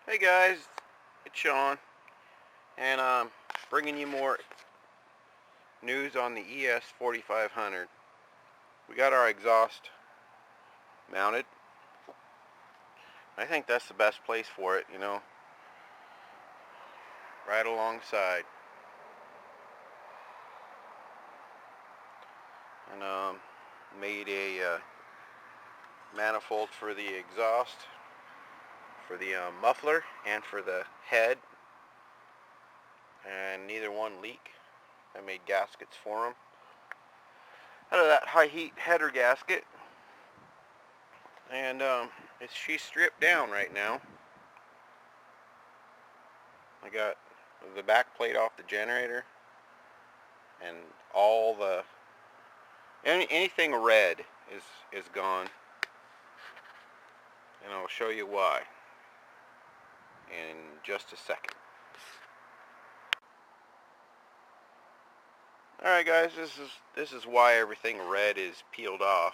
Hey guys, it's Sean, and bringing you more news on the ES4500. We got our exhaust mounted. I think that's the best place for it, right alongside. And made a manifold for the exhaust, for the muffler, and for the head. And neither one leak. I made gaskets for them out of that high heat header gasket. And she's stripped down right now. I got the back plate off the generator, and all the anything red is gone, and I'll show you why in just a second. Alright guys, this is why everything red is peeled off.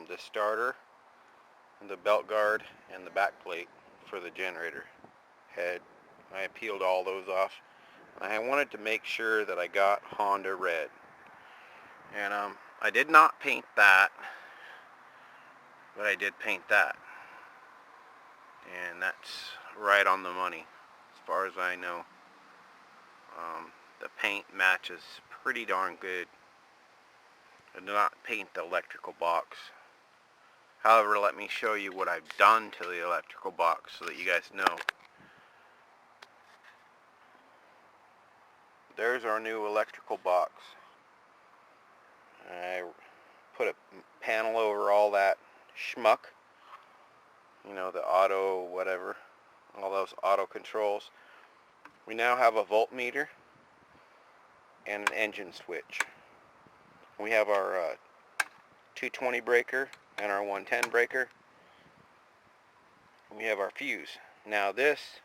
The starter, and the belt guard, and the back plate for the generator head, I peeled all those off. I wanted to make sure that I got Honda red, and I did not paint that, but I did paint that, and that's right on the money as far as I know. The paint matches pretty darn good. I did not paint the electrical box. However, let me show you what I've done to the electrical box so that you guys know. There's our new electrical box. I put a panel over all that schmuck, the auto whatever, all those auto controls. We now have a voltmeter and an engine switch. We have our 220 breaker and our 110 breaker. We have our fuse. Now this,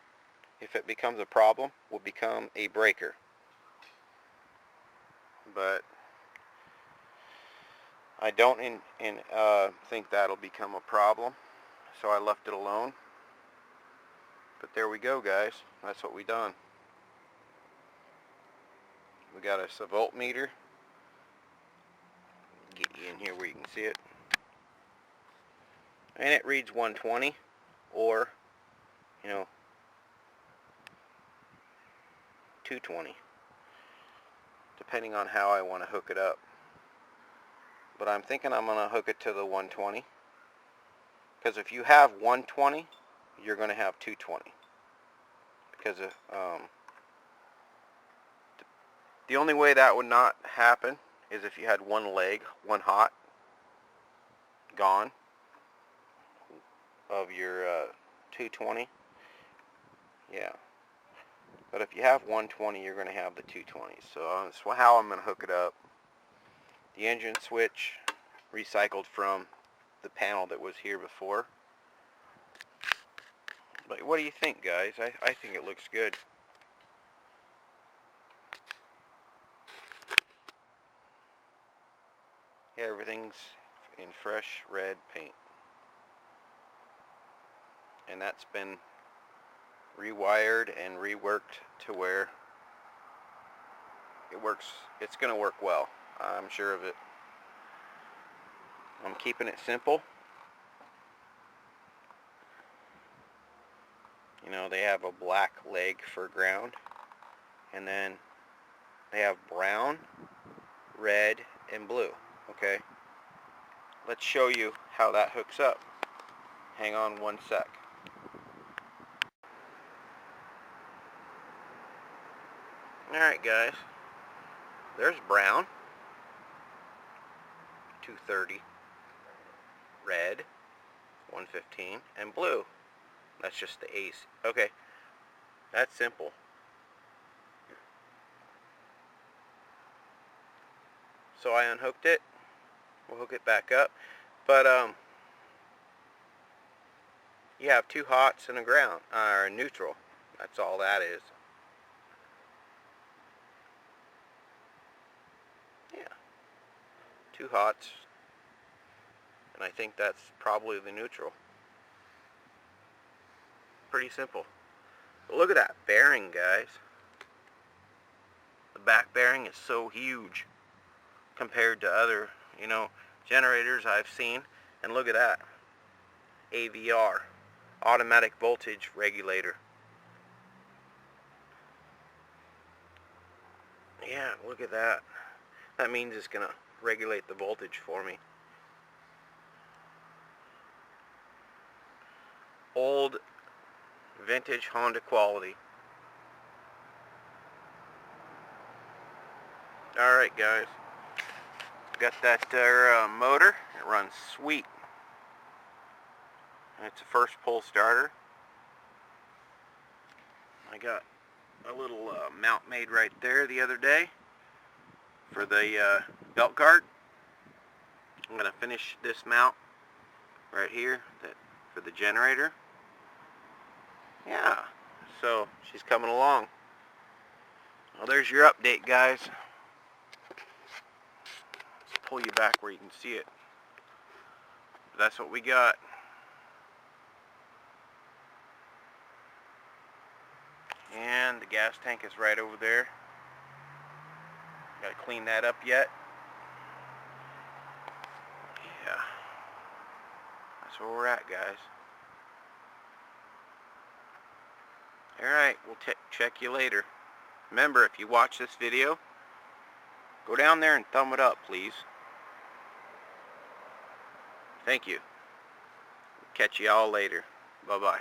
if it becomes a problem, will become a breaker. But I don't think that'll become a problem, so I left it alone. But there we go, guys. That's what we done. We got us a voltmeter. Get you in here where you can see it. And it reads 120 or, 220. Depending on how I want to hook it up. But I'm thinking I'm going to hook it to the 120. Because if you have 120, you're going to have 220. Because of, the only way that would not happen is if you had one leg, one hot, gone, of your 220. Yeah. But if you have 120, you're going to have the 220. So that's how I'm going to hook it up. The engine switch, recycled from the panel that was here before. But what do you think, guys? I think it looks good. Yeah, everything's in fresh red paint. And that's been rewired and reworked to where it works. It's going to work well. I'm sure of it. I'm keeping it simple. They have a black leg for ground, and then they have brown, red, and blue. Okay, let's show you how that hooks up. Hang on one sec. Alright guys, there's brown, 230, red, 115, and blue. That's just the ace. Okay, that's simple. So I unhooked it. We'll hook it back up. But you have two hots and a ground, or neutral. That's all that is. Yeah. Two hots. And I think that's probably the neutral. pretty simple. But look at that bearing, guys. The back bearing is so huge compared to other, generators I've seen. And look at that. AVR, automatic voltage regulator. Yeah, look at that. That means it's gonna regulate the voltage for me. Old vintage Honda quality. Alright guys, got that motor. It runs sweet. It's a first pull starter. I got a little mount made right there the other day for the belt guard. I'm going to finish this mount right here for the generator. Yeah, so she's coming along. Well, there's your update, guys. Let's pull you back where you can see it. That's what we got. And the gas tank is right over there. Gotta clean that up yet. Yeah. That's where we're at, guys. Alright, we'll check you later. Remember, if you watch this video, go down there and thumb it up, please. Thank you. Catch you all later. Bye-bye.